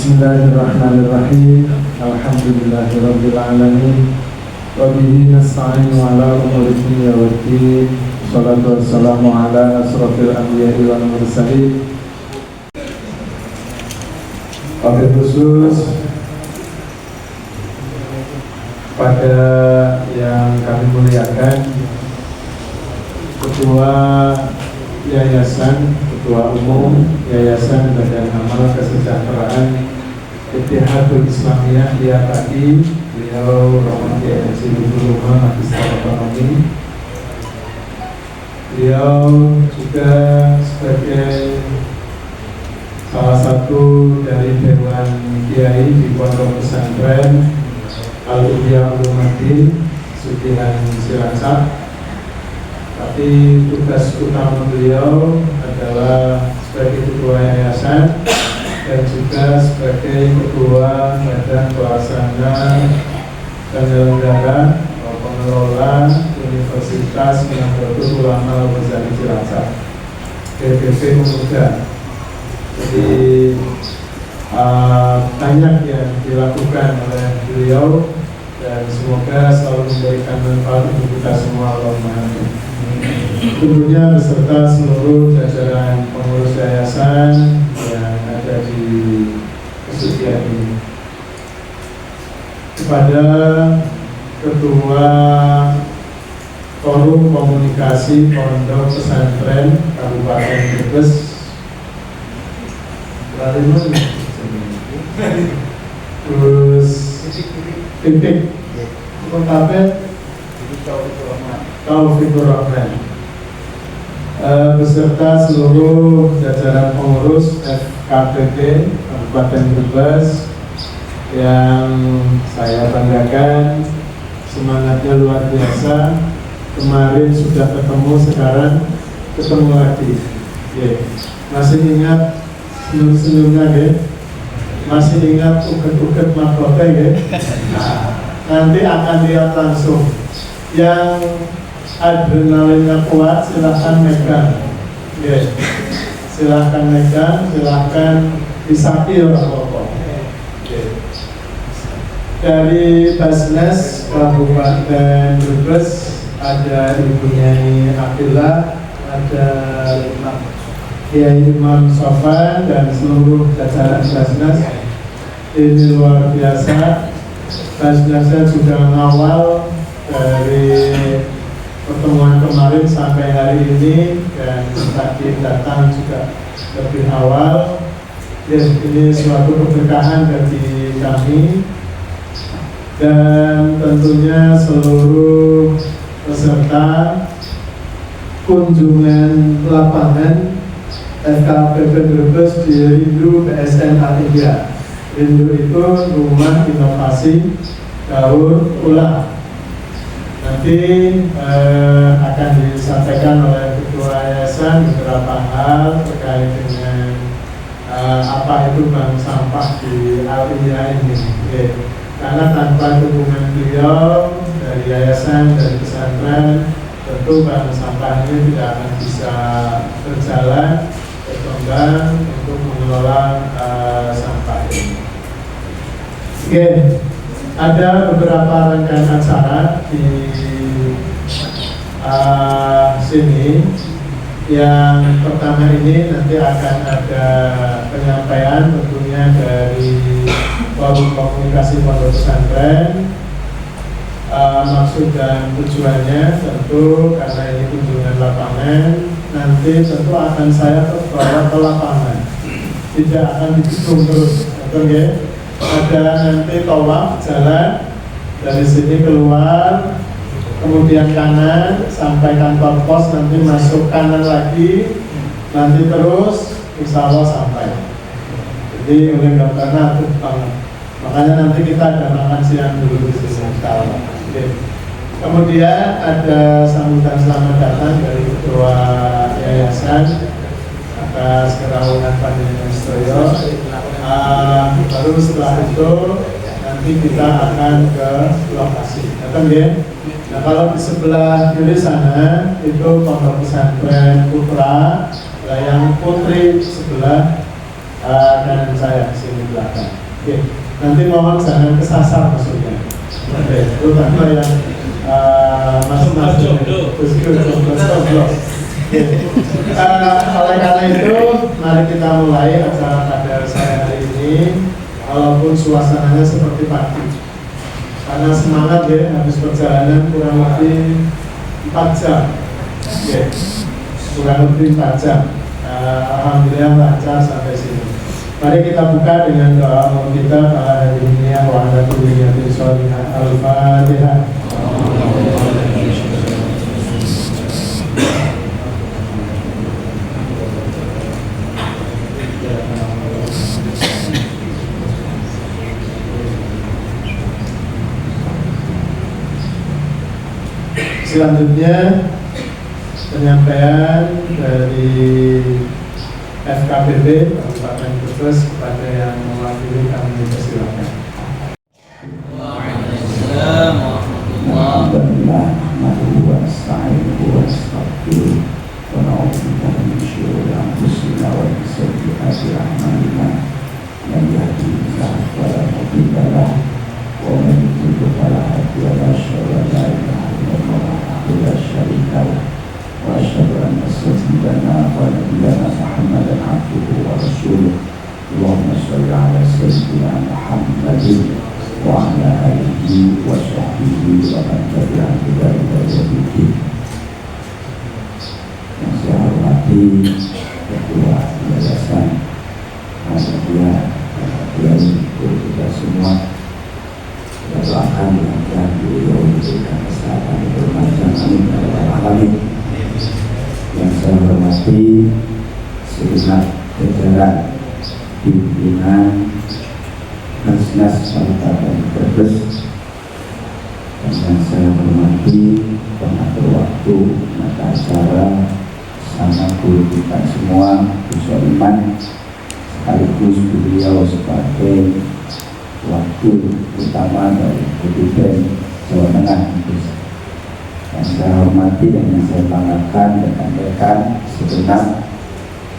Bismillahirrahmanirrahim. Alhamdulillahirabbil alamin. Wa bihi nasta'inu ala umuri dunya waddin. Shalatu wassalamu ala asrofil anbiya'i wal mursalin. Wabil khusus pada yang kami muliakan Ketua Yayasan, Ketua Umum Yayasan Badan Amal Kesejahteraan Ittihadul Islamiyah Liyapati, beliau Romo Kiai Haji Lutfur Umar, Magister Ekonomi. Beliau juga sebagai salah satu dari Dewan Kiai di Pondok Pesantren Al-Ubiya Ulumadin Sudihan Cilacap. Tapi tugas utama beliau adalah sebagai ketua yayasan dan juga sebagai ketua badan pelaksana penyelenggara atau pengelola Universitas Nahdlatul Ulama Al-Ghazali Cilacap, PBB Pemuda. Jadi banyak yang dilakukan oleh beliau dan semoga selalu memberikan manfaat untuk kita semua, Allahumma amin. Tentunya beserta seluruh jajaran pengurus yayasan yang ada di kesucian ini. Kepada Ketua Forum Komunikasi Pondok Pesantren Kabupaten Brebes, terus titik Kontapet Taufikur Rahman, beserta seluruh jajaran pengurus FKPP Kabupaten Brebes yang saya banggakan, semangatnya luar biasa. Kemarin sudah ketemu, sekarang ketemu lagi. Masih ingat senyum-senyumnya, masih ingat uget-uget mahkota, nanti akan lihat langsung. Yang adrenalinnya kuat silahkan megang, silahkan megang, silahkan disakil apa-apa. Dari Basnas Kabupaten Brebes ada Ibu Nyai Abdillah, ada Kiai Imam Sofan dan seluruh jajaran Basnas. Ini luar biasa. Basnasnya sudah mengawal dari pertemuan kemarin sampai hari ini, dan tadi datang juga lebih awal. Ini suatu keberkahan bagi kami, dan tentunya seluruh peserta kunjungan lapangan FKPP Brebes di Rindu BSN Al-India. Rindu itu Rumah Inovasi Daur Ulang. Nanti akan disampaikan oleh Ketua Yayasan beberapa hal terkait dengan apa itu bank sampah di Al-India ini. Karena tanpa dukungan beliau dari yayasan dan pesantren, tentu bank sampah ini tidak akan bisa berjalan berkembang untuk mengelola sampah ini. Ada beberapa rangkaian acara di sini. Yang pertama ini nanti akan ada penyampaian tentunya dari Forum Komunikasi Pondok Pesantren. Maksud dan tujuannya tentu karena ini kunjungan lapangan, nanti tentu akan saya bawa ke lapangan, tidak akan di gedung terus, betul. Ada nanti tawaf jalan dari sini keluar, kemudian kanan sampai kantor pos, nanti masuk kanan lagi, nanti terus insya Allah sampai. Jadi oleh karena itu banget, makanya nanti kita ada makan siang dulu di sini insya Allah. Kemudian ada sambutan selamat datang dari Ketua Yayasan atas kerawanan Panjenengan Sedaya. Baru setelah itu nanti kita akan ke lokasi. Datang ya. Nah, kalau di sebelah kiri sana itu Pondok Pesantren Putra, yang putri sebelah dan saya di sini belakang. Oke, nanti mohon jangan kesasar maksudnya. Oke, terutama yang mas-mas oleh karena itu, mari kita mulai acara pada sore hari ini, walaupun suasananya seperti pagi. Karena semangat ya, habis perjalanan kurang lebih 4 jam. Oke, kurang lebih 4 jam. Alhamdulillah lancar sampai sini. Mari kita buka dengan doa kita pada hari ini. Wa ala kulli niyatin sholihah. Al-Fatihah. Selanjutnya penyampaian dari FKBP Kabupaten Brebes kepada yang mewakili kami, persilakan. Waalaikumsalam warahmatullahi wa asyhadu anna sayyidana wa nabiyana Muhammadan abduhu wa rasuluh. Allahumma shalli ala sayyidina Muhammadin wa ala alihi wa sahbihi wa man tabi'ahum bi ihsan ila yaumil. Yang saya hormati Ketua Yayasan Muhammadiyah Kiai kita semua, kita doakan mudah-mudahan beliau diberikan kesehatan yang bermacam, amin ya rabbal alamin. Yang saya hormati segenap jajaran pimpinan Basnas Kabupaten Brebes, dan yang saya hormati pengatur waktu mata acara sama guru kita semua, Gus Iman, sekaligus beliau sebagai waktu utama dari Kabupaten Jawa Tengah. Yang saya hormati dan yang saya banggakan rekan-rekan segenap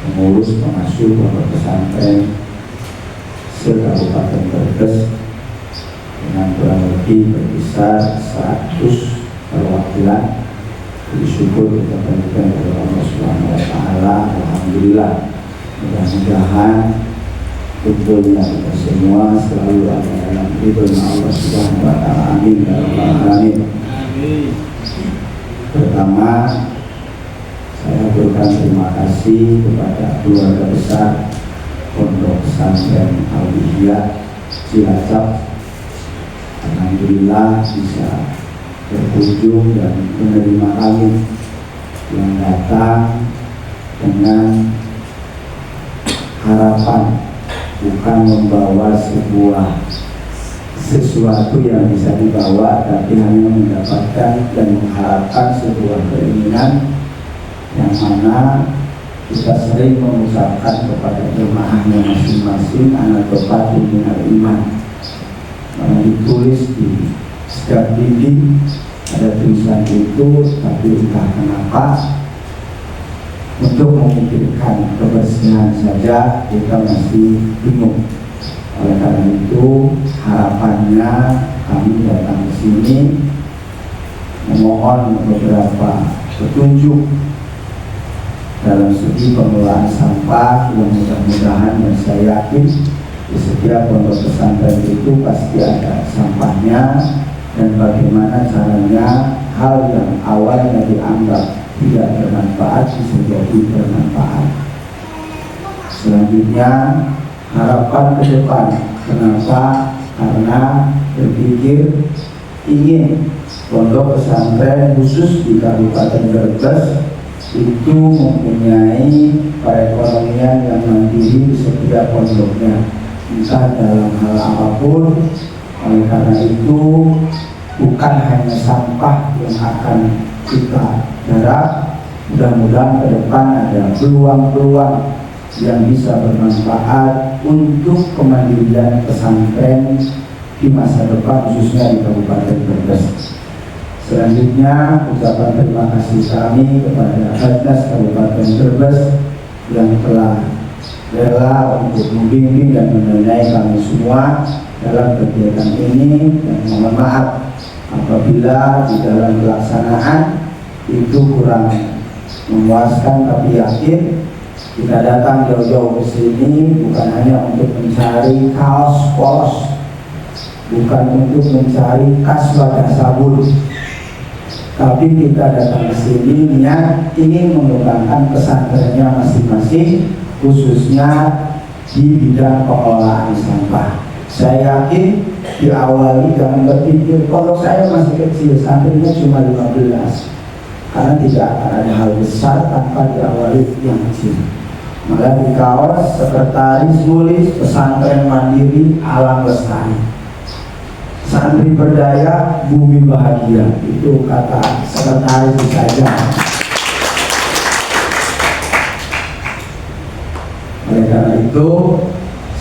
pengurus pengasuh pondok pesantren se-Kabupaten Brebes dengan kurang lebih berkisar 100 perwakilan. Bersyukur kita berikan kepada Allah Subhanahu wa taala. Alhamdulillah. Mudah-mudahan kumpulnya kita semua selalu ada dalam ridhonya Allah Subhanahu wa taala. Amin ya rabbal alamin. Pertama, saya berikan terima kasih kepada keluarga besar Pondok Pesantren Al-Ihya Cilacap. Alhamdulillah bisa berkunjung dan menerima kami yang datang dengan harapan, bukan membawa sesuatu yang bisa dibawa, tapi hanya mendapatkan dan mengharapkan sebuah keinginan yang mana kita sering mengucapkan kepada jemaahnya masing-masing, anak topatul minal iman. Mana ditulis di setiap dinding ada tulisan itu, tapi entah kenapa untuk memikirkan kebersihan saja kita masih bingung. Oleh karena itu harapannya kami datang ke sini memohon beberapa petunjuk dalam segi pengelolaan sampah yang mudah-mudahan, dan saya yakin di setiap pondok pesantren itu pasti ada sampahnya, dan bagaimana caranya hal yang awalnya dianggap tidak bermanfaat bisa jadi bermanfaat. Selanjutnya harapan ke depan, kenapa? Karena berpikir ingin pondok pesantren khusus di Kabupaten Brebes itu mempunyai perekonomian yang mandiri di setiap pondoknya, entah dalam hal apapun. Oleh karena itu bukan hanya sampah yang akan kita garap, mudah-mudahan ke depan ada peluang-peluang yang bisa bermanfaat untuk kemandirian pesantren di masa depan, khususnya di Kabupaten Brebes. Selanjutnya ucapan terima kasih kami kepada Basnas Kabupaten Brebes yang telah rela untuk membimbing dan mendanai kami semua dalam kegiatan ini, dan mohon maaf apabila di dalam pelaksanaan itu kurang memuaskan, tapi yakin kita datang jauh-jauh ke sini bukan hanya untuk mencari kaos polos, bukan untuk mencari tas wadah sabun, tapi kita datang ke sini niat ingin mengembangkan pesantrennya masing-masing, khususnya di bidang pengelolaan sampah. Saya yakin diawali jangan berpikir kalau saya masih kecil, santrinya cuma 15, karena tidak akan ada hal besar tanpa diawali yang kecil. Maka di kaos sekretaris tulis pesantren mandiri alam lestari, santri berdaya bumi bahagia, itu kata sekretaris saja. Oleh karena itu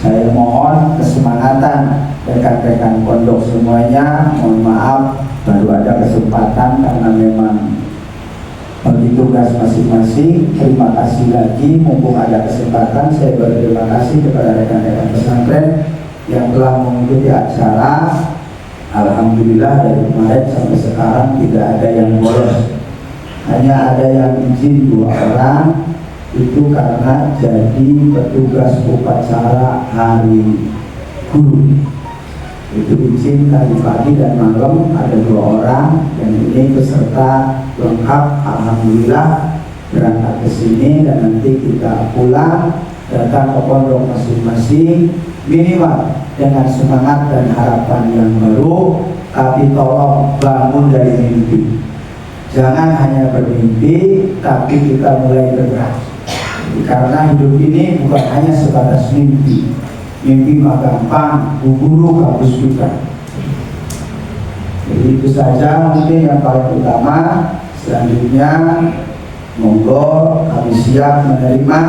saya mohon kesemangatan rekan-rekan pondok semuanya. Mohon maaf baru ada kesempatan karena memang bagi tugas masing-masing. Terima kasih lagi, mumpung ada kesempatan saya berterima kasih kepada rekan-rekan pesantren yang telah mengikuti acara. Alhamdulillah dari kemarin sampai sekarang tidak ada yang bolos, hanya ada yang izin 2 orang, itu karena jadi petugas upacara hari guru. Itu izin tadi pagi dan malam ada 2 orang, dan ini peserta lengkap. Alhamdulillah berangkat ke sini, dan nanti kita pulang datang ke pondok masing-masing minimal dengan semangat dan harapan yang baru, tapi tolong bangun dari mimpi. Jangan hanya bermimpi, tapi kita mulai bergerak. Karena hidup ini bukan hanya sebatas mimpi. Mimpi mah gampang, guru harus juga. Jadi itu saja mungkin yang paling utama. Selanjutnya monggo kami siap menerima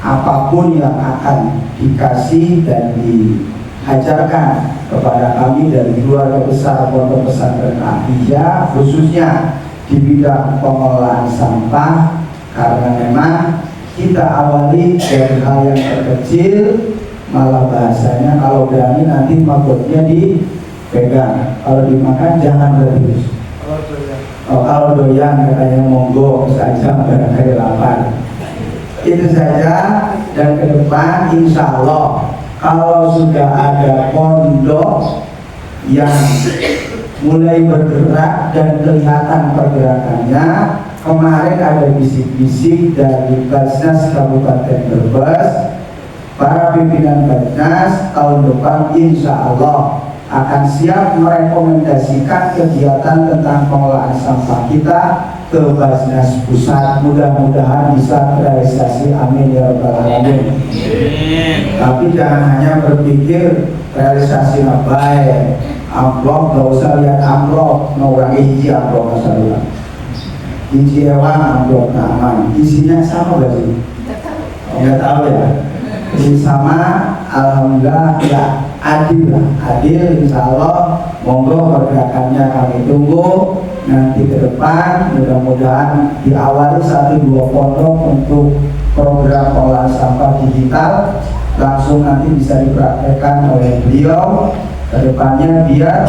apapun yang akan dikasih dan diajarkan kepada kami dari keluarga besar Pondok Pesantren Ahliya, khususnya di bidang pengelolaan sampah. Karena memang kita awali dari hal yang terkecil, malah bahasanya kalau berani nanti maksudnya dipegang, kalau dimakan jangan terus. Kalau doyan katanya monggo saja barangkali lapar. Itu saja, dan ke depan insya Allah kalau sudah ada pondok yang mulai bergerak dan kelihatan pergerakannya. Kemarin ada bisik-bisik dari Basnas Kabupaten Brebes, para pimpinan Basnas tahun depan insya Allah akan siap merekomendasikan kegiatan tentang pengelolaan sampah kita ke Basnas Pusat. Mudah-mudahan bisa terrealisasi, amin ya rabbal alamin. Tapi jangan hanya berpikir realisasi baik, amplop, gak usah lihat amplop, orang hiji amplop masalah. Hiji hewan amplop aman, isinya sama gak sih? Nggak tahu ya. Ini sama, alhamdulillah ya, adil lah, adil insya Allah. Monggo pergerakannya kami tunggu nanti ke depan. Mudah-mudahan diawali 1-2 pondok untuk program pengelolaan sampah digital, langsung nanti bisa dipraktekkan oleh beliau ke depannya, biar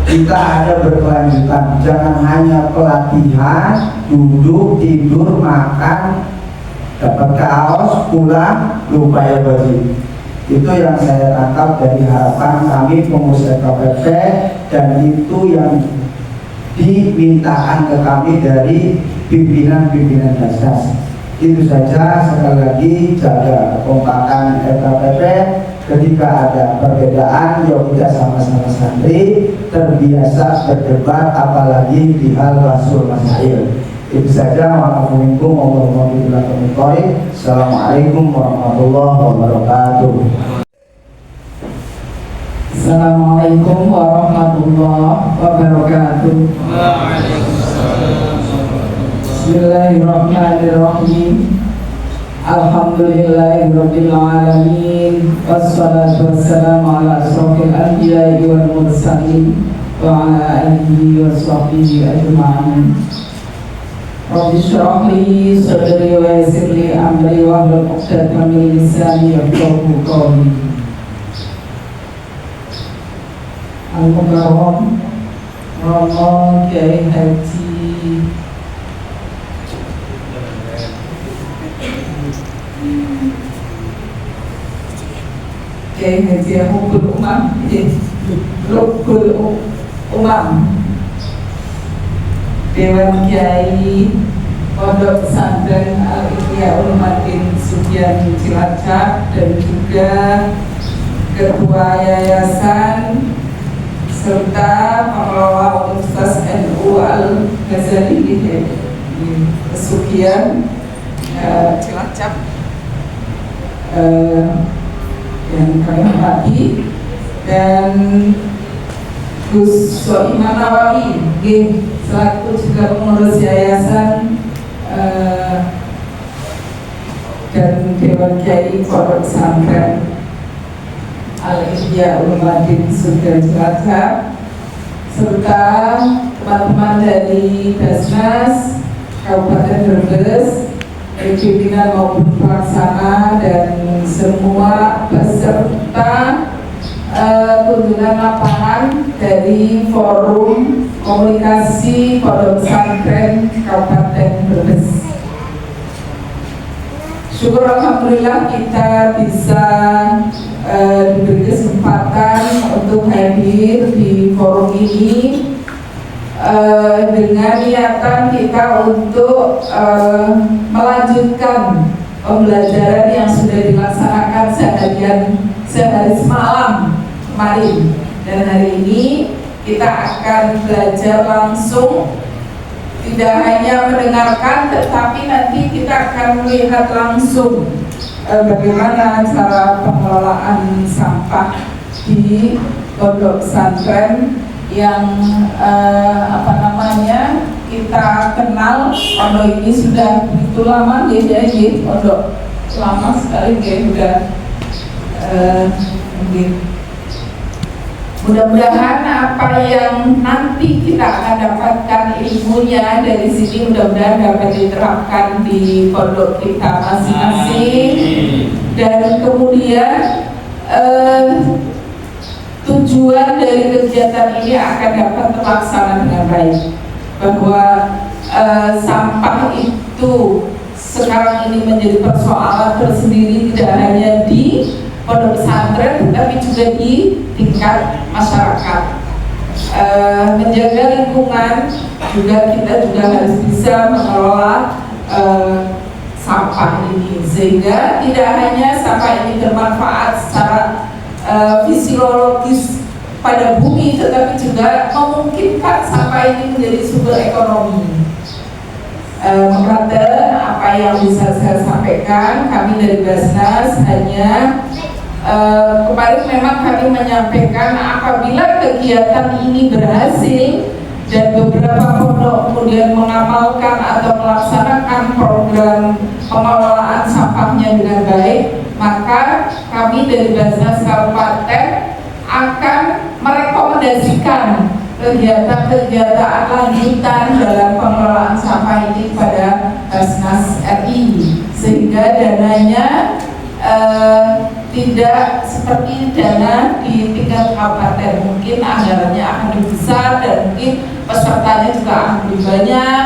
kita ada berkelanjutan. Jangan hanya pelatihan, duduk, tidur, makan, dapat kaos, pulang, lupa ya baju. Itu yang saya tangkap dari harapan kami pengurus LKPP, dan itu yang dimintakan ke kami dari pimpinan-pimpinan Basnas. Itu saja, sekali lagi jaga kekompakan LKPP. Ketika ada perbedaan, yuk kita sama-sama santri terbiasa berdebat, apalagi di hal rasul masail. Itu saja, wa'alaikum warahmatullahi wabarakatuh. Assalamualaikum warahmatullahi wabarakatuh. Assalamualaikum warahmatullahi wabarakatuh. Bismillahirrahmanirrahim. Alhamdulillahirabbil alamin. Wassalatu wassalamu ala asrofil anbiya'i wal mursalin wa ala alihi wa sahbihi ajma'in. Rabbi shrah li sadri wa yassir li amri wahlul 'uqdatam min lisani yafqahu qawli. Al-Mukarram Romo Kiai Haji Hukul Umam Rukul Umam Dewan Kiai Pondok Pesantren Al-Ihya Ulumuddin Sugyan Cilacap dan juga Ketua Yayasan serta pengelola Universitas NU Al-Ghazali Sugyan Cilacap yang kami hormati, dan Gus Soiman Nawawi selaku juga pengurus yayasan dan Dewan Kiai Pondok Pesantren Al-Ihya Ulumuddin Sugyan Cilacap, serta teman-teman dari Basnas Kabupaten Brebes, pimpinan maupun pelaksana, dan semua peserta kunjungan lapangan dari Forum Komunikasi Pondok Pesantren Kabupaten Brebes. Syukur alhamdulillah kita bisa diberi kesempatan untuk hadir di forum ini dengan niatan kita untuk melanjutkan pembelajaran yang sudah dilaksanakan sehari semalam kemarin, dan hari ini kita akan belajar langsung, tidak hanya mendengarkan tetapi nanti kita akan melihat langsung bagaimana cara pengelolaan sampah di pondok pesantren yang kita kenal. Pondok ini sudah begitu lama jadi pondok lama sekali sudah mudah-mudahan apa yang nanti kita akan dapatkan ilmunya dari sini mudah-mudahan dapat diterapkan di pondok kita masing-masing, dan kemudian tujuan dari kegiatan ini akan dapat terlaksana dengan baik, bahwa sampah itu sekarang ini menjadi persoalan tersendiri, tidak hanya di pondok pesantren tetapi juga di tingkat masyarakat. Menjaga lingkungan juga, kita juga harus bisa mengelola sampah ini sehingga tidak hanya sampah ini bermanfaat secara fisiologis pada bumi, tetapi juga memungkinkan sampah ini menjadi sumber ekonomi. Mengatakan apa yang bisa saya sampaikan, kami dari Basnas hanya kemarin memang kami menyampaikan apabila kegiatan ini berhasil dan beberapa pondok kemudian mengamalkan atau melaksanakan program pengelolaan sampahnya dengan baik, maka kami dari Basnas Kabupaten akan merekomendasikan kegiatan-kegiatan lanjutan dalam pengelolaan sampah ini pada Basnas RI, sehingga dananya tidak seperti dana di tingkat kabupaten, mungkin anggarannya akan lebih besar dan mungkin pesertanya juga akan lebih banyak,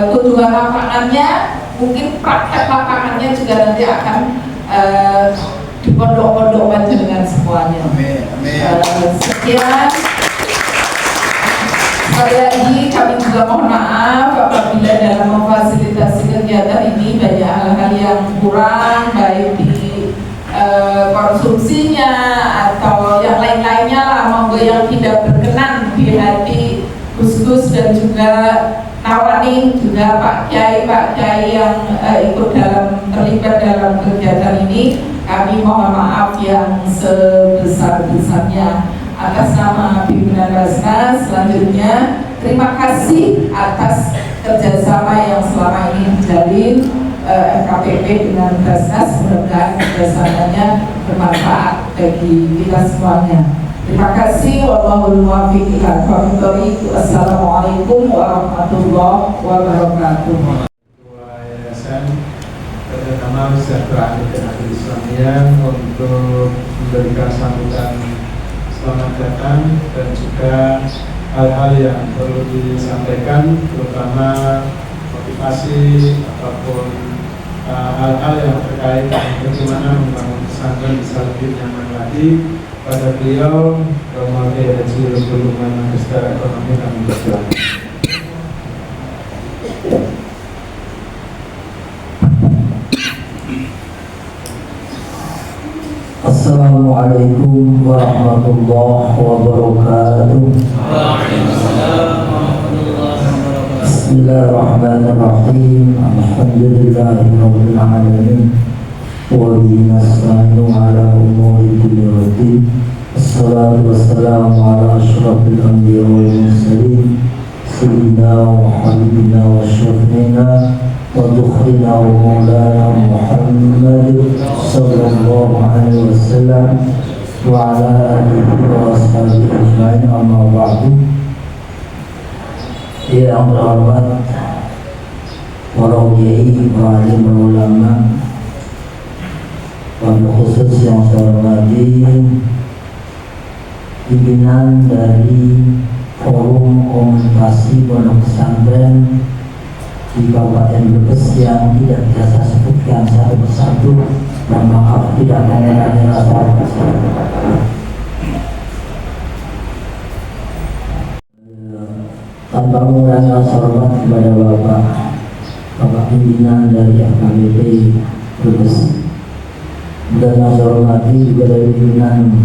kunjungan lapangannya, mungkin praktek lapangannya juga nanti akan di pondok-pondok dengan semuanya. Sekian. Sekali lagi kami juga mohon maaf apabila dalam memfasilitasi kegiatan ini banyak hal-hal yang kurang, baik di konsumsinya atau yang lain-lainnya lah, monggo yang tidak berkenan di hati Gus dan juga Nawani, juga Pak Kiai yang terlibat dalam kegiatan ini, kami mohon maaf yang sebesar-besarnya. Atas nama pimpinan Basnas, selanjutnya terima kasih atas kerjasama yang selama ini dijalin FKPP dengan Basnas. Mudah-mudahan kerjasamanya bermanfaat bagi kita semuanya. Terima kasih. Wallahul muwaffiq ila aqwamit thoriq. Assalamualaikum warahmatullahi wabarakatuh. Ketua Yayasan Kerjasama Sejahtera Akhir Islamiyah untuk memberikan sambutan selamat datang dan juga hal-hal yang perlu disampaikan, terutama motivasi ataupun hal-hal yang terkait dengan bagaimana membangun pesantren bisa lebih nyaman lagi pada beliau Romo Kiai Haji Lutful Iman Magister Ekonomi dan Kebijakan. Assalamualaikum warahmatullahi wabarakatuh. Bismillahirrahmanirrahim. Alhamdulillahirabbil alamin. Wa bihi nasta'inu ala umuri dunya waddin. Wassalatu wassalamu ala asyrafil anbiya'i wal mursalin. Sayyidina wa habibina wa syafi'ina ودخلنا ومولانا محمد صلى الله عليه وسلم وعلى آله وأصحابه أجمعين أما بعد. Yang terhormat para kiai, para alim ulama, wabil khusus yang saya hormati pimpinan dari Forum Komunikasi Pondok Pesantren di Kabupaten Brebes yang tidak biasa sebutkan satu persatu, dan maaf tidak mengurangi rasa hormat. Tanpa mengurangi rasa hormat kepada Bapak pimpinan dari FKBP Brebes, dan yang saya hormati juga dari pimpinan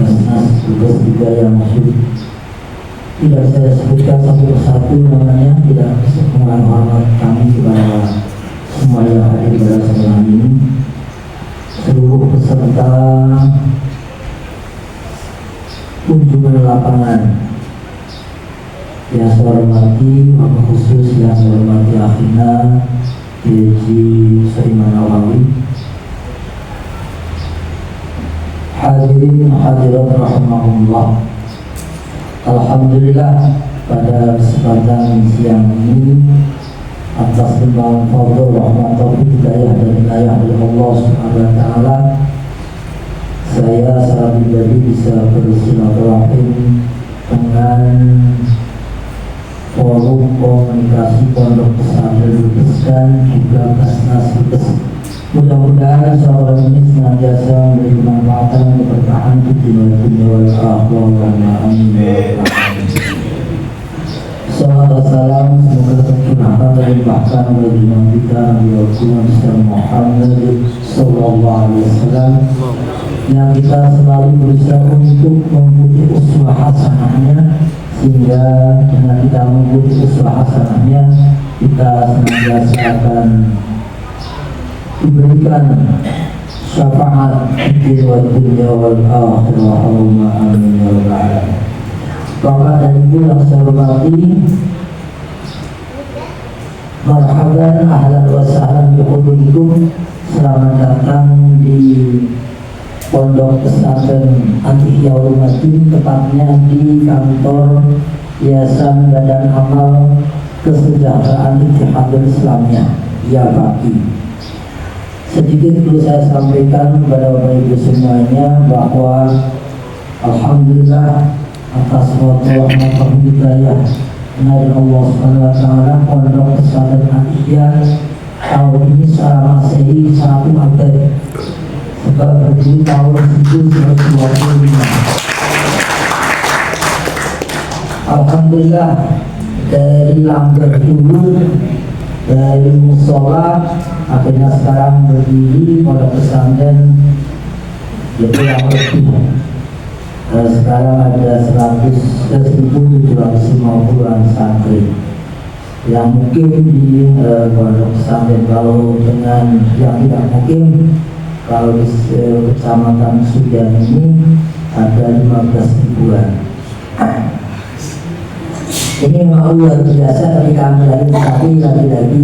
Basnas Brebes juga yang masuk. Tidak saya sebutkan satu persatu namanya, tidak mengurangi hormat kami kepada semua yang hadir pada kesempatan ini, seluruh peserta kunjungan lapangan yang saya hormati, khusus yang saya hormati Akhina Haji Saiman Nawawi, hadirin hadirat rahimahullah. Alhamdulillah, pada kesempatan siang ini atas kembang fadl rahmat taufik hidayah dan inayah dari Allah Subhanahu wa taala, saya secara pribadi bisa bersilaturahim dengan Forum Komunikasi Pondok Pesantren Brebes dan juga Basnas Brebes. Mudah-mudahan seorang ini senantiasa memberi kemanfaatan keberkahan di dunia wal akhirat. Amin. Salam salam semoga tercurahkan dan dilimpahkan bagi Nabi kita Nabi Muhammad sallallahu alaihi wasallam, yang kita selalu berusaha untuk mengikuti uswah hasanahnya, sehingga dengan kita mengikuti uswah hasanahnya kita senantiasa akan diberikan syafaat di dunia wal akhirah. Amin ya rabbal alamin. Bapak dan Ibu yang saya hormati, marhaban ahlan wa sahlan bihudurikum. Selamat datang di Pondok Pesantren Antihya Ulumuddin, tepatnya di kantor Yayasan Badan Amal Kesejahteraan Ittihadul Islamiyah ya Baki. Sedikit perlu saya sampaikan kepada Bapak Ibu semuanya bahwa alhamdulillah atas fadl rahmat hidayah dari Allah Subhanahu wa taala, Pondok Pesantren Antihya tahun ini secara Masehi 1 April, sebab berdiri tahun 1925. Alhamdulillah, dari langgar dulu, dari musola, akhirnya sekarang berdiri Pondok Pesantren itu yang lebih. Sekarang ada 1.750-an santri yang mungkin di Pondok Pesantren. Kalau dengan yang tidak mungkin, kalau di Kecamatan Sudian ini ada 15.000-an. Ini memang luar biasa, tapi kami lagi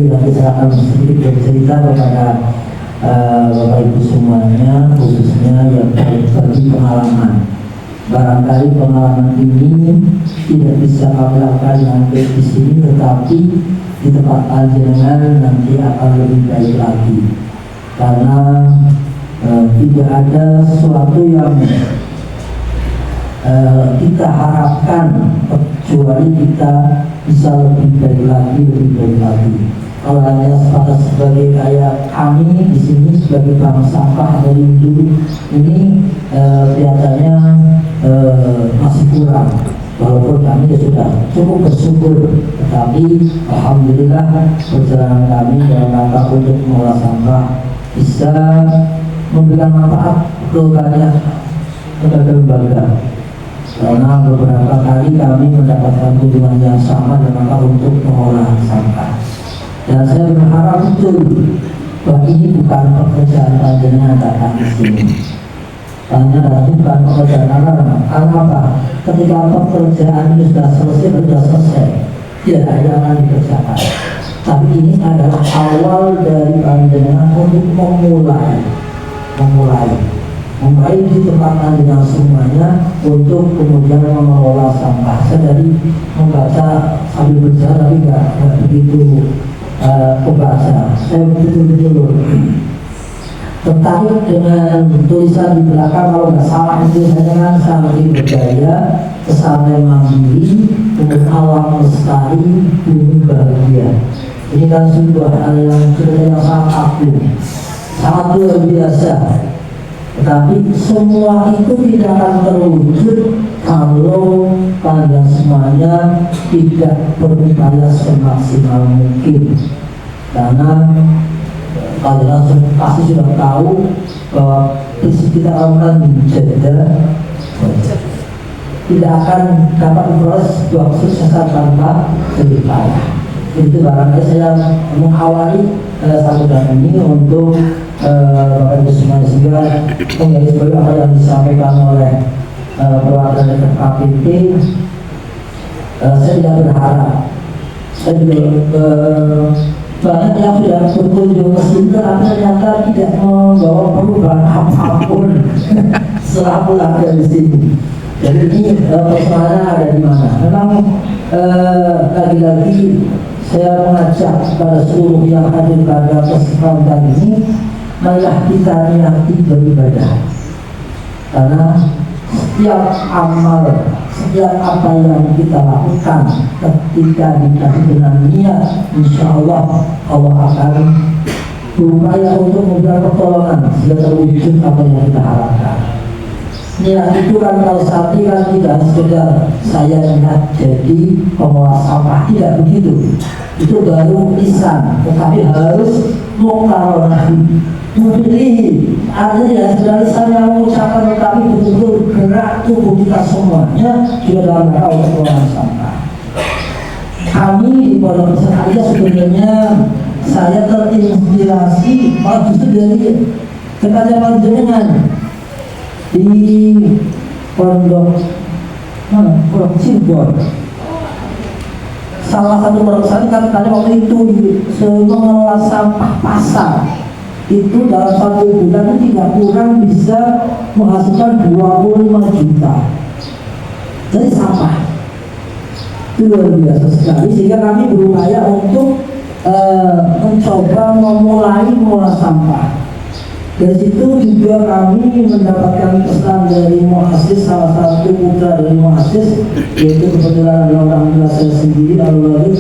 nanti saya akan sedikit bercerita kepada Bapak Ibu semuanya, khususnya yang berbagi pengalaman. barangkali pengalaman ini tidak bisa kami lakukan nanti di sini, tetapi di tempat panjenengan nanti akan lebih baik lagi, karena tidak ada sesuatu yang kita harapkan kecuali kita bisa lebih baik lagi. Kalau hanya sebagai kayak kami di sini sebagai bank sampah dari dulu ini kelihatannya masih kurang. Walaupun kami sudah cukup bersyukur, tetapi alhamdulillah perjalanan kami dalam rangka untuk mengolah sampah bisa memberikan manfaat ke banyak lembaga. Karena beberapa kali kami mendapatkan kunjungan yang sama dalam rangka untuk mengolah sampah. Dan saya berharap betul bahwa ini bukan pekerjaan panjenengan datang di sini. Karena bukan pekerjaan karena apa? Ketika pekerjaan ini sudah selesai, tidak ada yang akan dikerjakan. Tapi ini adalah awal dari panjenengan untuk memulai di tempat panjenengan semuanya untuk kemudian mengelola sampah. Saya tadi membaca sambil berjalan tapi nggak begitu pembaca. Saya betul-betul tertarik dengan tulisan di belakang, kalau nggak salah itu saya santri berdaya, pesantren mandiri, untuk alam lestari, bumi bahagia. Ini kan sebuah hal yang sangat agung, sangat luar biasa. Tetapi semua itu tidak akan terwujud kalau kalian semuanya tidak berupaya semaksimal mungkin. Karena kalian pasti sudah tahu bahwa kita lakukan jeda tidak akan dapat memperoleh sebuah kesuksesan tanpa jerih payah. Itu barangkali saya mengawali sambutan ini untuk Bapak Ibu semuanya, sehingga menjadi seperti apa yang disampaikan oleh perwakilan KPP. Saya tidak berharap, saya juga banyak yang sudah berkunjung ke sini tapi ternyata tidak membawa perubahan apapun setelah pulang dari sini. Jadi ini persoalannya ada di mana? Memang lagi-lagi saya mengajak kepada seluruh yang hadir pada kesempatan ini, marilah kita niati beribadah. Karena setiap amal, setiap apa yang kita lakukan ketika dikasih dengan niat, insya Allah Allah akan berupaya untuk memberikan pertolongan sehingga terwujud apa yang kita harapkan. Niat itu kan kalau santri kan tidak sekedar saya niat jadi pengolah sampah, tidak begitu. Itu baru lisan, tetapi harus muqarrarah, memilih. Artinya ya sudah lisan yang mengucapkan, tetapi betul-betul gerak tubuh kita semuanya juga dalam rangka untuk pengolah sampah. Kami di Pondok Pesantren Alia sebenarnya saya terinspirasi malah justru dari kepada panjenengan di Pondok Cirebon. Salah satu perusahaan katanya waktu itu mengelola sampah pasar itu dalam 1 bulan tidak kurang bisa menghasilkan 25 juta dari sampah. Itu luar biasa sekali, sehingga kami berupaya untuk mencoba memulai mengolah sampah. Dari situ juga kami mendapatkan pesan dari muassis, salah satu putra dari muassis, yaitu kebetulan orang tua saya sendiri, almarhum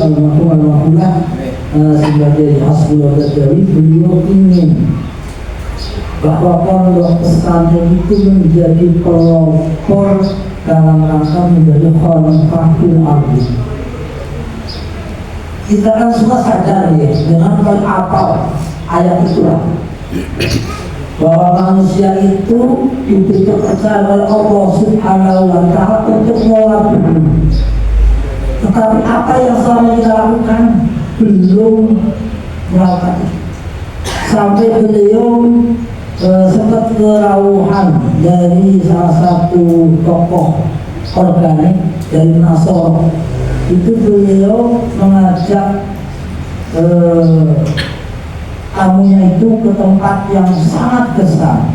sebagai Hasbullah dari beliau ingin bahwa pondok pesantren itu menjadi pelopor dalam rangka menjadi khalifah fil ardi. Kita kan semua sadar ya dengan apa ayat itulah, bahwa manusia itu diberi kepercayaan oleh Allah Subhanahu wa Ta'ala untuk mengolah bumi. Tetapi apa yang selama kita lakukan belum melakukan. Sampai beliau sempat kerawuhan dari salah satu tokoh organik dari Nasor. Itu beliau mengajak tamunya itu ke tempat yang sangat besar.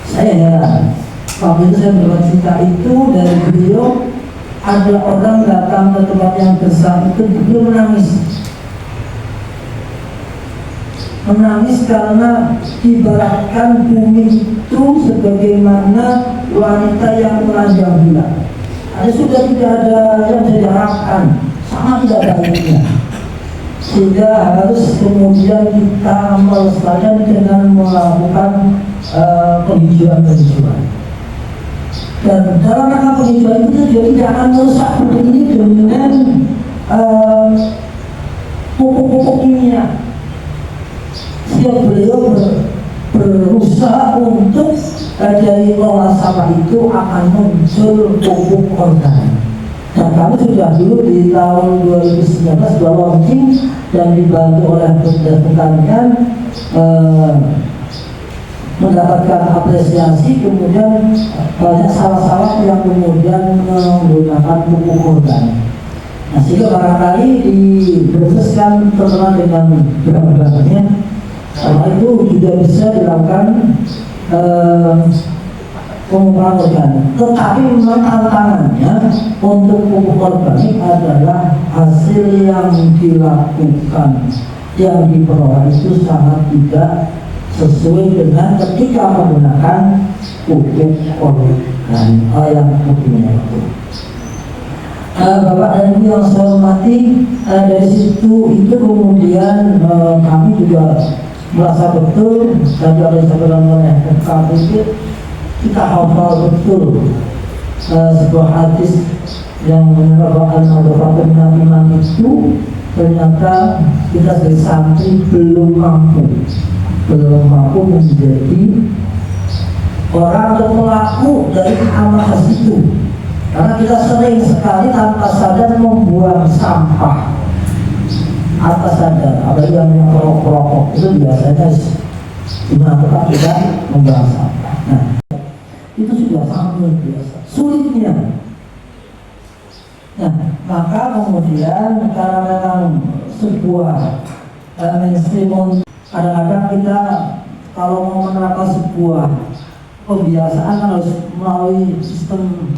Saya heran, Waktu itu saya bercerita itu dari beliau, ada orang datang ke tempat yang besar itu, dia menangis karena ibaratkan bumi itu sebagaimana wanita yang telanjang bulan. Ada sudah tidak ada yang bisa diharapkan, sangat tidak baiknya. Sehingga harus kemudian kita melestarikan dengan melakukan penghijauan. Dan dalam rangka penghijauan itu juga tidak akan merusak bumi ini dengan pupuk-pupuk kimia. Sehingga beliau berusaha untuk dari olah sampah itu akan muncul pupuk organik. Dan kami sudah dulu di tahun 2019 launching dan dibantu oleh Dinas Pertanian mendapatkan apresiasi, kemudian banyak sawah-sawah yang kemudian menggunakan pupuk organik. Nah, sehingga barangkali diproseskan terkenal dengan bahan-bahannya, sama itu juga bisa dilakukan pengumpahan organik. Tetapi memang tantangannya untuk pupuk organik adalah hasil yang dilakukan, yang diperoleh itu sangat tidak sesuai dengan ketika menggunakan pupuk organik yang pupuknya itu. Bapak dan Ibu yang saya hormati, dari situ itu kemudian kami juga merasa betul dan juga disampaikan oleh KPP, kita hafal betul sebuah hadis yang menyebutkan bahwa iman itu ternyata kita sebagai santri belum mampu menjadi orang atau pelaku dari amal itu, karena kita sering sekali tanpa sadar membuang sampah atas sadar. Ada yang merokok itu biasanya dimana tidak membuang sampah. Nah, itu sudah sangat luar biasa sulitnya. Nah, maka kemudian karena memang sebuah mainstream, kadang-kadang kita kalau mau menerapkan sebuah kebiasaan harus melalui sistem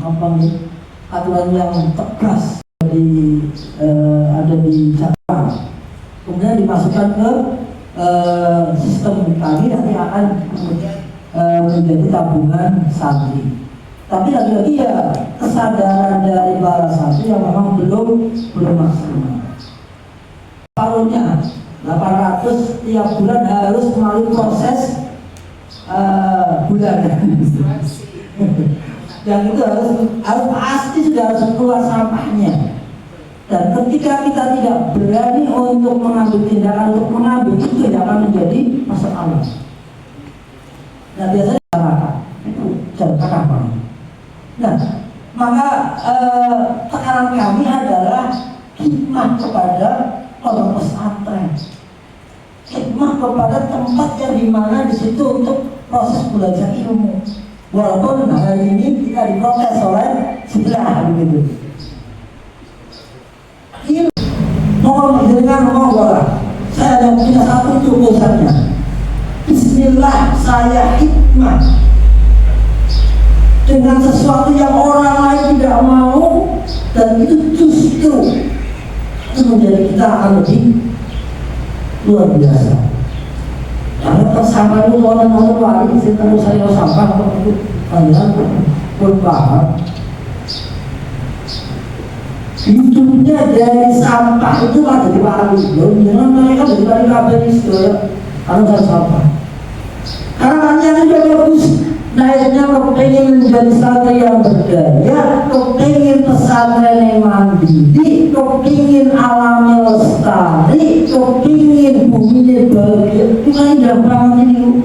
aturan yang tegas ada di cabang, kemudian dimasukkan ke sistem kami, nanti akan kemudian menjadi tabungan santri. Tapi lagi-lagi ya kesadaran dari para santri yang memang belum maksimal. Paruhnya 800 tiap bulan harus melalui proses bulanan. Dan itu harus pasti sudah harus keluar sampahnya. Dan ketika kita tidak berani untuk mengambil tindakan untuk mengambil, itu tidak akan menjadi masalah. Nah, biasanya itu jangka kapan. Nah, maka tekanan kami adalah khidmat kepada pondok pesantren, khidmat kepada tempat yang dimana di situ untuk proses belajar ilmu. Walaupun hari ini kita diprotes oleh sebelah begitu. Ini mohon dengan mohon, saya hanya punya satu tulisannya. Bismillah, saya khidmat dengan sesuatu yang orang lain tidak mau, dan itu justru itu menjadi kita akan lebih luar biasa. Karena persamaan itu orang-orang wali, saya sampah apa itu kalian pun paham. Hidupnya dari sampah itu ada di wali, jangan mereka dari kabel istilah karena sampah. Karena yang juga bagus. Naiknya kepengen menjadi santri yang berdaya, kepengen pesantren yang mandiri, kepengen alamnya lestari, kepengen buminya bahagia. Itu kan indah banget ini.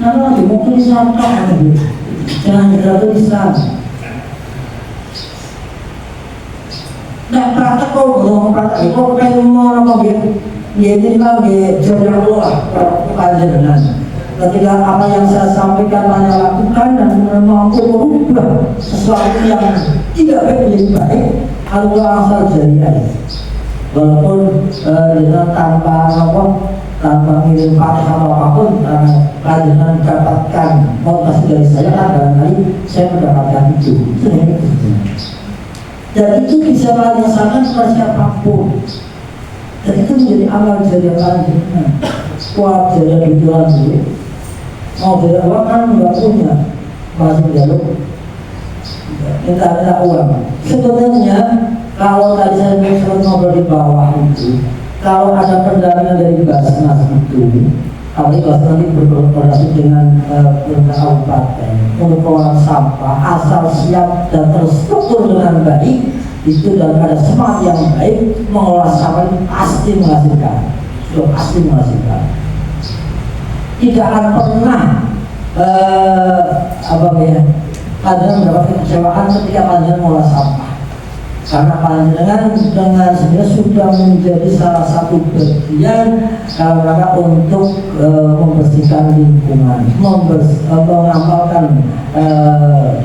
Nah, lagi mau tulis apa? Jangan jatuh di sana. Nah, praktek kok belum praktek. Kok pengen mau apa gitu? Ya ini lagi jalan keluar, aja dengan. Ketika apa yang saya sampaikan hanya lakukan dan mampu merubah sesuatu yang tidak baik menjadi baik, Allah asal jariah. Walaupun dengan tanpa tanpa ngirim paket atau apapun, karena mendapatkan motivasi dari saya kan barangkali saya mendapatkan itu yang itu. Dan itu bisa merasakan kepada siapapun. Dan itu menjadi amal jariah lanjutan. Kuat jariah tujuan dulu. Mau jariah uang kan nggak punya, masih jalur minta uang. Sebenarnya kalau tadi saya ngobrol di bawah itu, kalau ada pendampingan dari Basnas itu, apalagi Basnas nanti berkoordinasi dengan pemerintah kabupaten untuk pengelolaan sampah, asal siap dan terstruktur dengan baik, itu dan ada semangat yang baik, mengolah sampah itu pasti menghasilkan, sudah pasti menghasilkan. Tidak akan pernah panjenengan mendapatkan kecewaan ketika panjenengan mengolah sampah, karena panjenengan dengan sebenarnya sudah menjadi salah satu bagian dalam rangka untuk membersihkan lingkungan, mengamalkan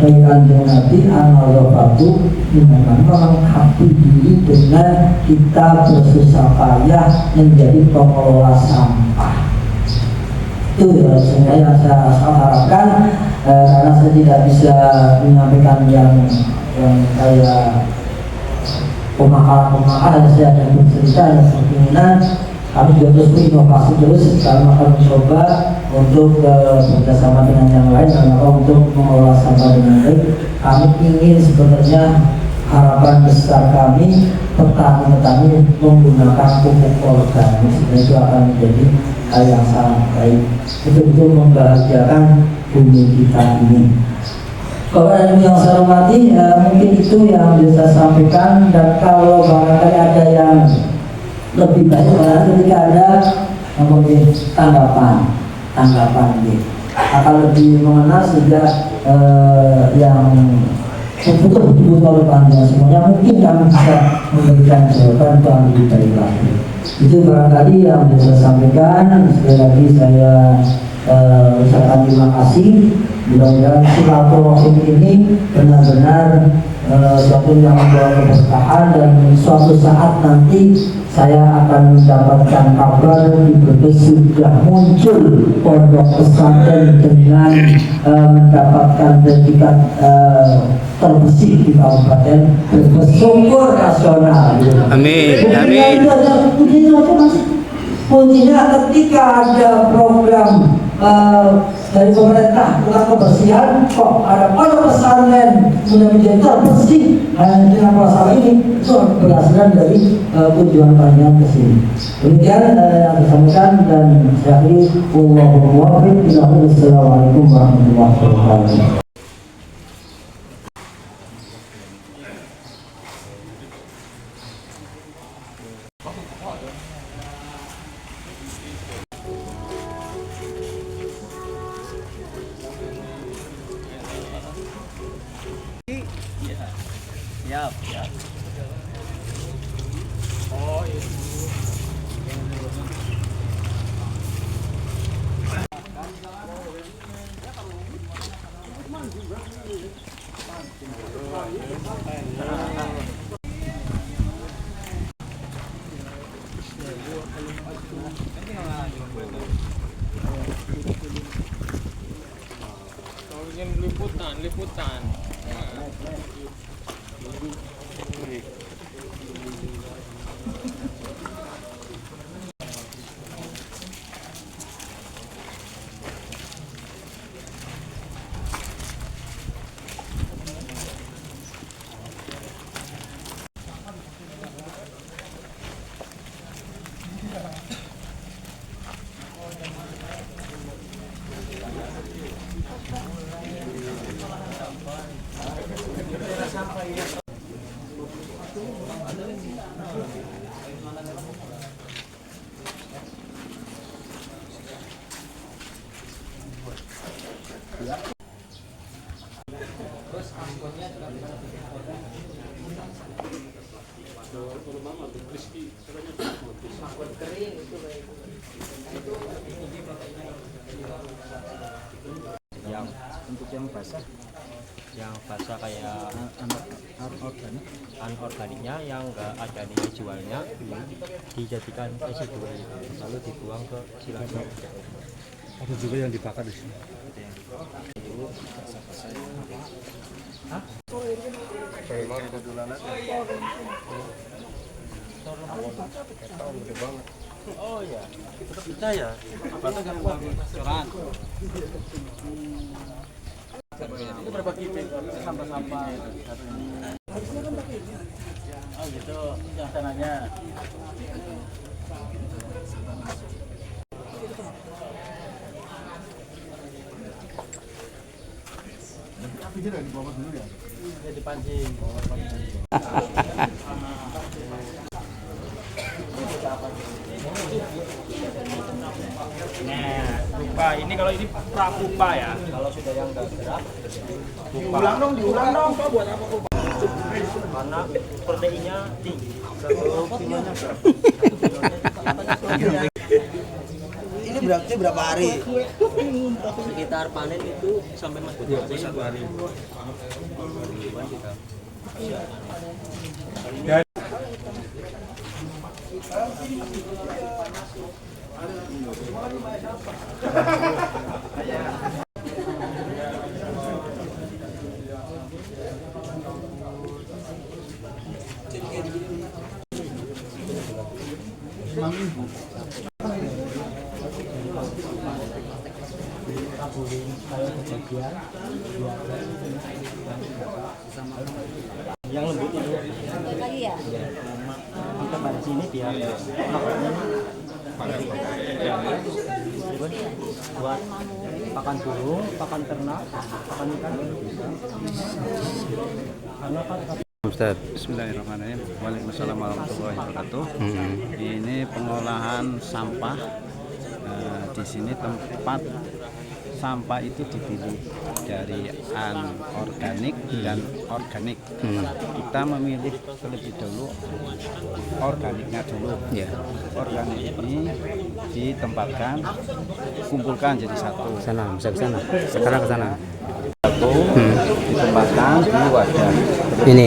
dari Kanjeng Nabi an-nazafatu dengan melengkapi diri dengan kita bersusah payah menjadi pengelola sampah. Itu ya yang saya harapkan, karena saya tidak bisa menyampaikan yang kayak pemakaran saya ada bercerita dan keinginan. Kami juga terus berinovasi terus, kami akan mencoba untuk bekerjasama dengan yang lain dan untuk mengelola sampah dengan baik. Kami ingin sebenarnya harapan besar kami petani-petani menggunakan pupuk organik, itu akan menjadi hal yang sangat baik, betul-betul membahagiakan bumi kita ini. Bapak dan Ibu yang saya hormati, mungkin itu yang bisa saya sampaikan, dan kalau barangkali ada yang lebih baik, ketika ada tanggapan gitu, akan lebih mengenal sehingga yang betul-betul oleh panjang semuanya, mungkin kami bisa memberikan jawaban yang lebih baik lagi. Itu barangkali yang bisa saya sampaikan. Sekali lagi saya ucapkan terima kasih. Mudah-mudahan silaturahim ini benar-benar suatu yang membawa keberkahan, dan suatu saat nanti saya akan mendapatkan kabar di Brebes sudah muncul pondok pesantren dengan mendapatkan predikat terbersih di Kabupaten Brebes, syukur nasional. Amin. Amin. Kuncinya ketika ada program dari pemerintah tentang kebersihan, kok ada pondok pesantren sudah menjadi terbersih dengan prasarana ini, itu keberhasilan dari kunjungan panjang ke sini. Demikian yang disampaikan, dan saya akhiri. Wassalamualaikum warahmatullahi wabarakatuh. Siap. Liputan. Untuk yang basah yang basah kayak anorganiknya yang enggak ada nilai jualnya dijadikan residual lalu dibuang ke Cilacap. Ada juga yang dibakar di sini. Oh ya, kita ya. Berarti kan coran. Itu berapa kipik sampah-sampah? Oh gitu, yang sananya. Ya dipancing. Nah, pupa ini kalau ini prapupa ya. Kalau sudah yang enggak gerak, pupa. Diulang dong, Pak, buat apa pupa? Karena proteinnya tinggi. Ini berarti berapa hari? Sekitar panen itu sampai Mas Budi 1 hari. Yang lembut itu. Iya. Kita pada sini biar buat pakan burung, pakan ternak, pakan ikan bisa. Karena kan Ustaz, bismillahirrahmanirrahim. Waalaikumsalam warahmatullahi wabarakatuh. Ini pengolahan sampah. Di sini tempat sampah itu dipilih dari anorganik dan organik. Kita memilih terlebih dahulu organiknya dulu. Organik ini ditempatkan, kumpulkan jadi satu. sana, bisa ke sana. Sekarang ke sana. Satu ditempatkan di wadah. Ini.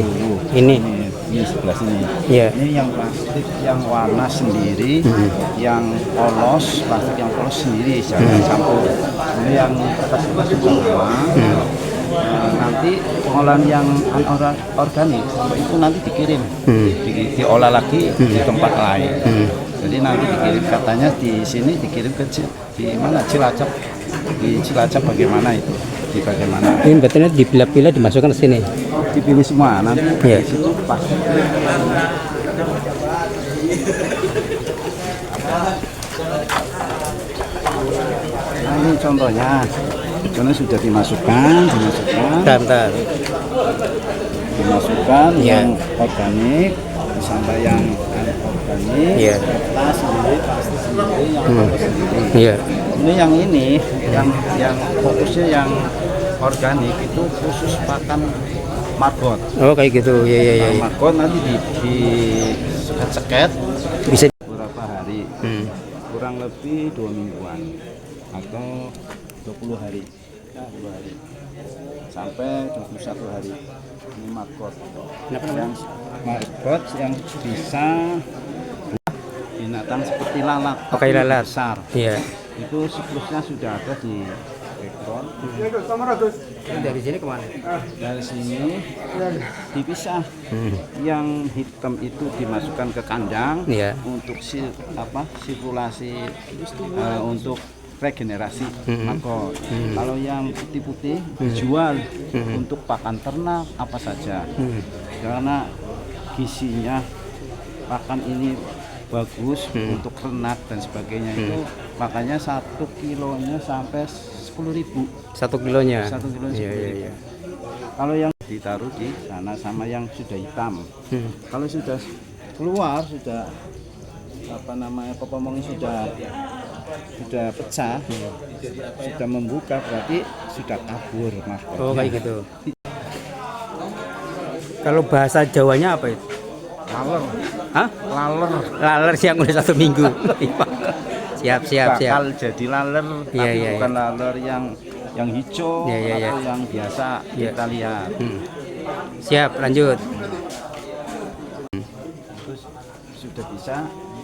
Ini sebelah sini. Iya. Ini yang plastik yang warna sendiri, yang polos, plastik yang polos sendiri, jangan campur. Ini yang kertas-kertas semua. Nanti pengolahan yang anorganik itu nanti dikirim, diolah lagi di tempat lain. Jadi nanti dikirim, katanya di sini dikirim ke di mana Cilacap, di Cilacap bagaimana itu, di bagaimana. Ini betulnya dipilah-pilah dimasukkan ke sini. Dipilih semua nanti di situ pas. Nah, ini contohnya sudah dimasukkan, Bentar. yang organik sampai yang anorganik, kertas sendiri, plastik sendiri, yang polos sendiri. Ini yang fokusnya yang organik itu khusus pakan margot. Oh kayak gitu, ya. Margot nanti di seket Bisa. beberapa hari, kurang lebih 2 mingguan atau 20 hari, 20 hari sampai 21 hari. Ini margot. Yang margot yang bisa binatang seperti lalat. Kayak lalat besar. Iya. Itu siklusnya sudah ada di background. Dari sini kemana? Dari sini dipisah. Yang hitam itu dimasukkan ke kandang untuk sirkulasi untuk regenerasi margot. Kalau yang putih-putih dijual untuk pakan ternak apa saja. Karena gizinya pakan ini bagus untuk ternak dan sebagainya, itu makanya 1 kilonya sampai 10.000. 1 kilonya. 1 kilo 10.000. Iya. Kalau yang ditaruh di sana sama yang sudah hitam. Kalau sudah keluar, sudah popomongnya sudah pecah, sudah membuka, berarti sudah kabur margotnya. Oh kayak gitu. Kalau bahasa Jawanya apa itu? Laler. Hah? Laler yang udah 1 minggu. siap. Bakal jadi laler, tapi Iya. bukan laler yang yang hijau Ya, ya, ya. atau yang biasa Ya. kita lihat. Siap, lanjut. Terus sudah bisa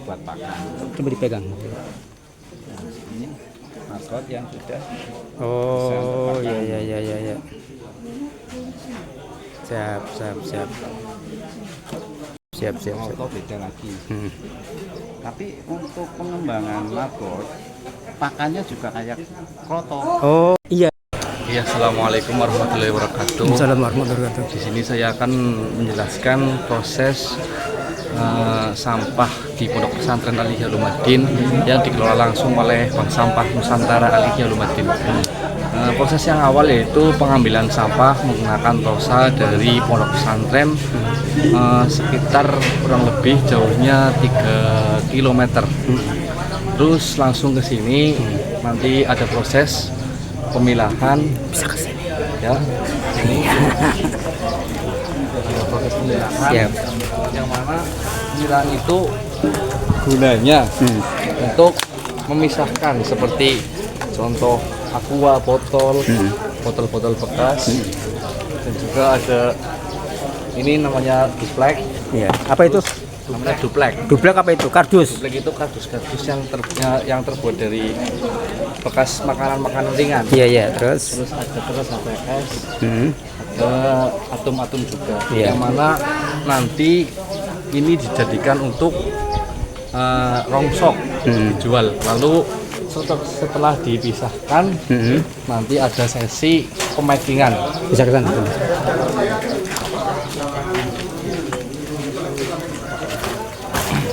buat pakan. Coba dipegang. Ini margot yang sudah Oh, ya, ya, ya, ya, ya. Siap, siap, siap. Siap, siap, siap. atau beda lagi. Hmm. Tapi untuk pengembangan margot pakannya juga kayak kroto. Oh, iya. Ya, assalamualaikum warahmatullahi wabarakatuh. Assalamualaikum warahmatullahi wabarakatuh. Di sini saya akan menjelaskan proses sampah di Pondok Pesantren Al Ihya Ulumuddin yang dikelola langsung oleh Bank Sampah Nusantara Al Ihya Ulumuddin. Proses yang awal yaitu pengambilan sampah menggunakan tosa dari pondok pesantren sekitar kurang lebih jauhnya 3 km. Terus langsung ke sini nanti ada proses pemilahan. Bisa ke sini. Ya. Ini ada proses pemilahan. Siap. Yang mana pemilahan itu gunanya untuk memisahkan seperti contoh aqua botol, botol-botol bekas, dan juga ada ini namanya duplek. Iya. Apa itu? Namanya duplek. Duplek apa itu? Kardus. Duplek itu kardus-kardus yang terbuat dari bekas makanan-makanan ringan. Iya, iya. Terus. Terus ada kertas HPS, Hmm. ada atom-atom juga. Iya. Yang mana nanti ini dijadikan untuk rongsok dijual. Lalu setelah dipisahkan nanti ada sesi pemakingan. Bisa ke sana.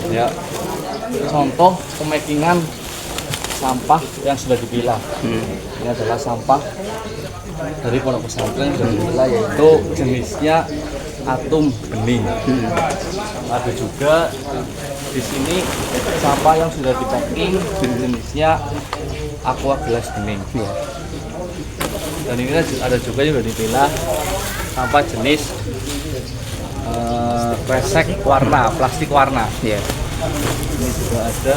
Ya, contoh pemakingan sampah yang sudah dipilah. Ini adalah sampah dari pondok pesantren yang sudah dipilah, yaitu jenisnya atom bening. Ada juga di sini sampah yang sudah dipacking jenisnya aqua gelas bening. Dan ini ada juga yang sudah dipilah sampah jenis kresek warna, plastik warna. Iya. Ini juga ada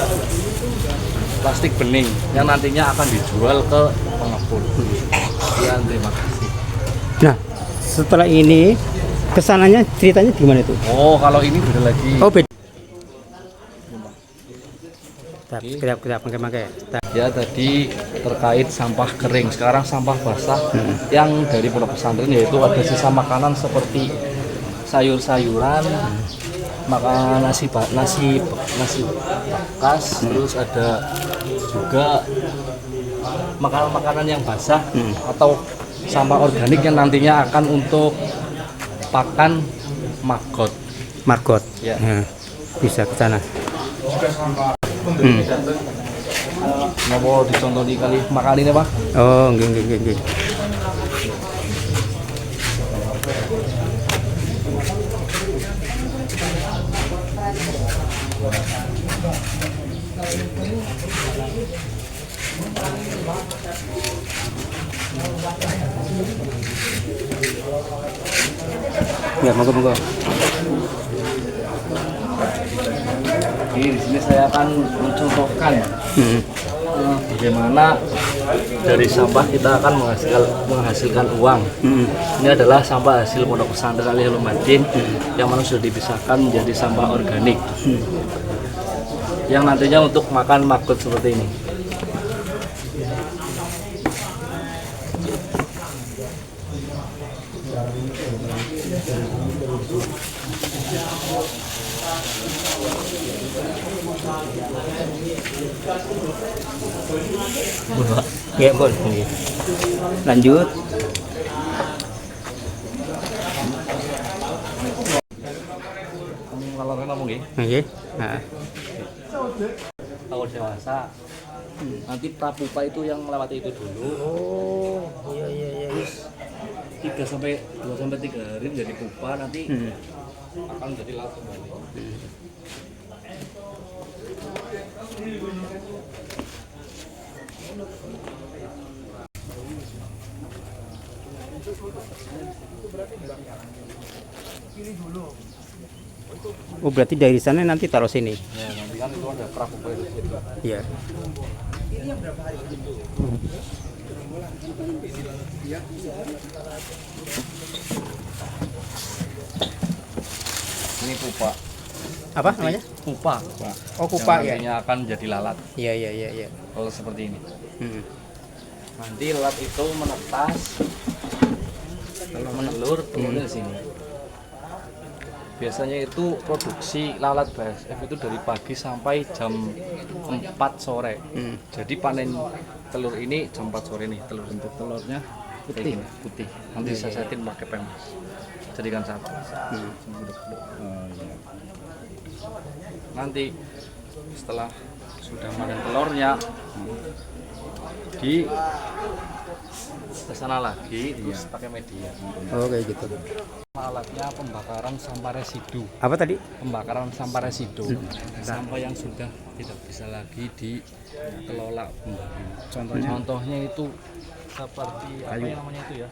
plastik bening yang nantinya akan dijual ke pengepul. Sekian, terima kasih. Nah, setelah ini kesananya ceritanya gimana itu? Oh, kalau ini beda lagi. Oh, beda. Kita pakai. Ya, tadi terkait sampah kering. Sekarang sampah basah yang dari pondok pesantren, yaitu ada sisa makanan seperti sayur-sayuran, makan nasi bekas, terus ada juga makanan-makanan yang basah atau sampah organik yang nantinya akan untuk pakan margot. Margot. Ya. Nah, bisa ke sana. Mau dicontoh di kali makan ini, Pak? Oh, nggih. Ya, monggo. Di sini saya akan mencontohkan bagaimana dari sampah kita akan menghasilkan uang. Ini adalah sampah hasil pondok pesantren Al Ihya Ulumuddin yang mana sudah dipisahkan menjadi sampah organik yang nantinya untuk makan margot seperti ini. Ya, boleh. Lanjut. Kalau ngomong nggih, Nggih. Nah. kalau dewasa nanti prapupa itu yang melewati itu dulu. Oh, iya. 2 sampai 3 hari menjadi pupa, nanti akan menjadi laut kembali. Oh, berarti dari sana nanti taruh sini. Ya, nanti kan itu ada prapupa itu. Iya. Ini pupa. Apa namanya? Pupa. Oh, pupa ya. Yang nantinya akan jadi lalat. Iya, iya, iya, iya. Kalau seperti ini. Hmm. Nanti lalat itu menetas. Kalau menelur, telurnya di sini. Biasanya itu produksi lalat BASF itu dari pagi sampai jam 4 sore. Jadi panen telur ini jam 4 sore nih, telur bentuk telurnya putih. Putih. Nanti saya setin pakai pemas. Jadikan satu. Nanti setelah sudah panen telurnya di ke sana lagi terus pakai media. Oh, kayak gitu. Alatnya pembakaran sampah residu. Apa tadi? Pembakaran sampah residu. Sampah yang sudah tidak bisa lagi dikelola kembali. Contohnya itu seperti apa yang namanya itu ya?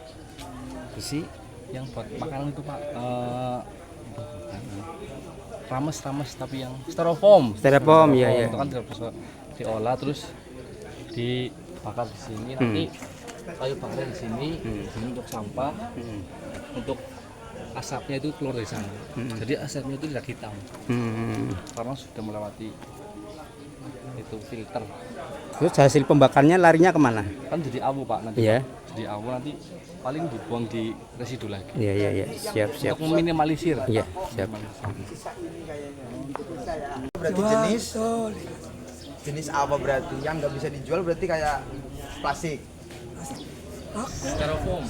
Besi yang buat makanan itu Pak. Rames tapi yang styrofoam. Styrofoam, iya, iya. Itu kan tidak bisa diolah terus dibakar di sini nanti kayu bakar di sini untuk sampah untuk asapnya itu keluar dari sana. Jadi asapnya itu tidak hitam karena sudah melewati itu filter. Terus hasil pembakarnya larinya kemana? Kan jadi abu Pak nanti. Iya. Jadi abu nanti paling dibuang di residu lagi. Iya, iya, iya. Siap. Untuk meminimalisir. Iya, siap. Berarti jenis apa berarti? Yang nggak bisa dijual berarti kayak plastik. Styrofoam.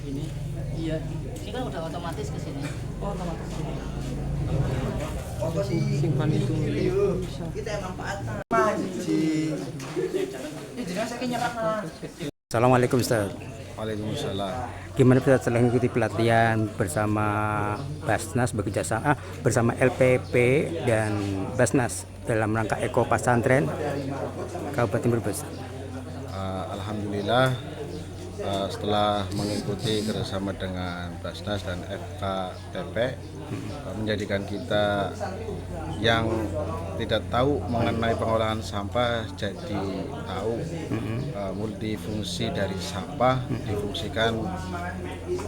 Ini iya. Ini kan udah otomatis ke sini. Oh, otomatis. Simpan itu. Kita yang manfaatkan. Maji. Ini jenis saya nyerap. Assalamualaikum Ustaz. Waalaikumsalam. Gimana Ustaz setelah mengikuti pelatihan bersama Basnas bekerjasama bersama LPP dan Basnas dalam rangka Eko Pasantren Kabupaten Brebes? Alhamdulillah setelah mengikuti kerjasama dengan Basnas dan FKTP menjadikan kita yang tidak tahu mengenai pengolahan sampah jadi tahu multifungsi dari sampah difungsikan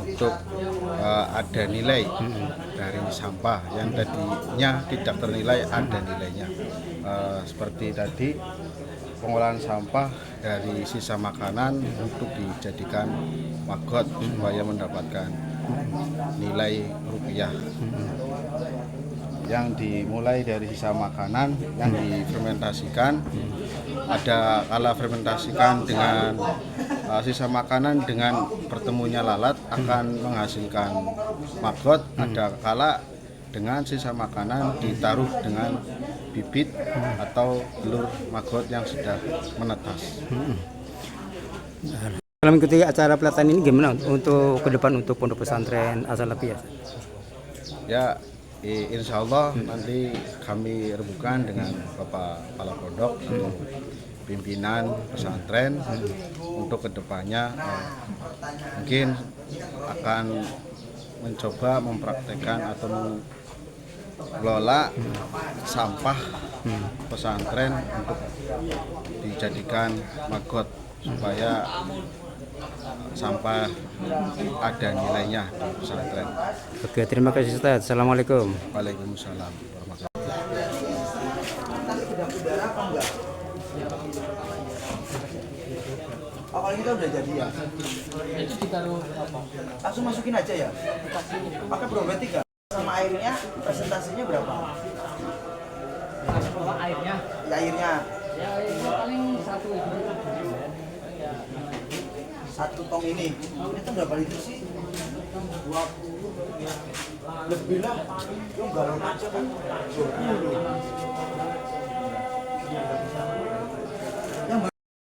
untuk ada nilai dari sampah yang tadinya tidak ternilai ada nilainya seperti tadi pengolahan sampah dari sisa makanan untuk dijadikan maggot supaya mendapatkan nilai rupiah. Yang dimulai dari sisa makanan yang difermentasikan, ada kala fermentasikan dengan sisa makanan dengan bertemunya lalat akan menghasilkan maggot, ada kala dengan sisa makanan ditaruh dengan bibit atau telur maggot yang sudah menetas. Dalam mengikuti acara pelatihan ini gimana untuk ke depan untuk pondok pesantren As-Salafiyah? Ya, insya Allah nanti kami rembukan dengan Bapak Kepala Pondok atau pimpinan pesantren untuk kedepannya mungkin akan mencoba mempraktekkan atau mengelola sampah pesantren untuk dijadikan maggot supaya sampah ada nilainya di pesantren. Oke, terima kasih Ustaz. Assalamualaikum. Waalaikumsalam warahmatullahi Oh, kalau kita udah jadi ya? Itu ditaruh apa? Langsung masukin aja ya? Pakai probiotika sama airnya presentasinya berapa? Airnya? Ya airnya. Ya airnya paling 1 liter. Satu tong ini. Itu berapa liter sih? 20. Lebih lah. Lu galon aja kan.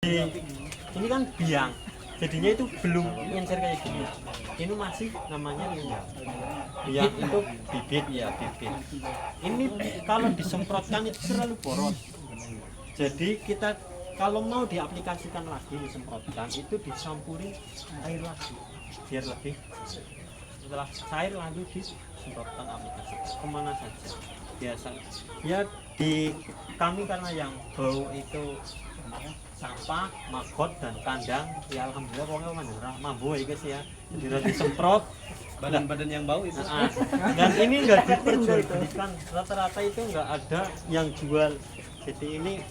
20. Ini kan biang, jadinya itu belum nyencer kayak gini. Ini masih namanya biang itu bibit ya bibit. Ini kalau disemprotkan itu terlalu boros. Jadi kita kalau mau diaplikasikan lagi disemprotkan itu dicampuri air lagi biar lebih. Setelah cair lalu disemprotkan aplikasikan kemana saja biasa. Ya di kami karena yang bau itu sampah, magot dan kandang. Ya alhamdulillah pokoknya mandura mampu ya guys ya. Jadi roti semprot Badan-badan yang bau itu. dan ini enggak diperjualbelikan, rata-rata itu enggak ada yang jual. Jadi ini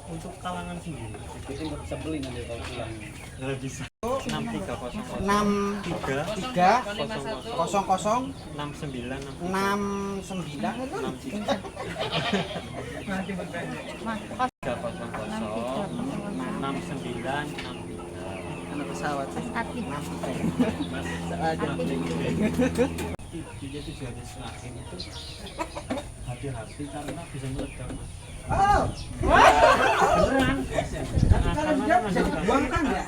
untuk kalangan sendiri. Jadi nggak bisa beli nanti kalau pulang. Nggak bisa. 6300 pesawat sih. Jadi tujuannya semakin itu hati-hati karena bisa meledak. Oh, Beneran. kalau dia bisa dibuangkan ya.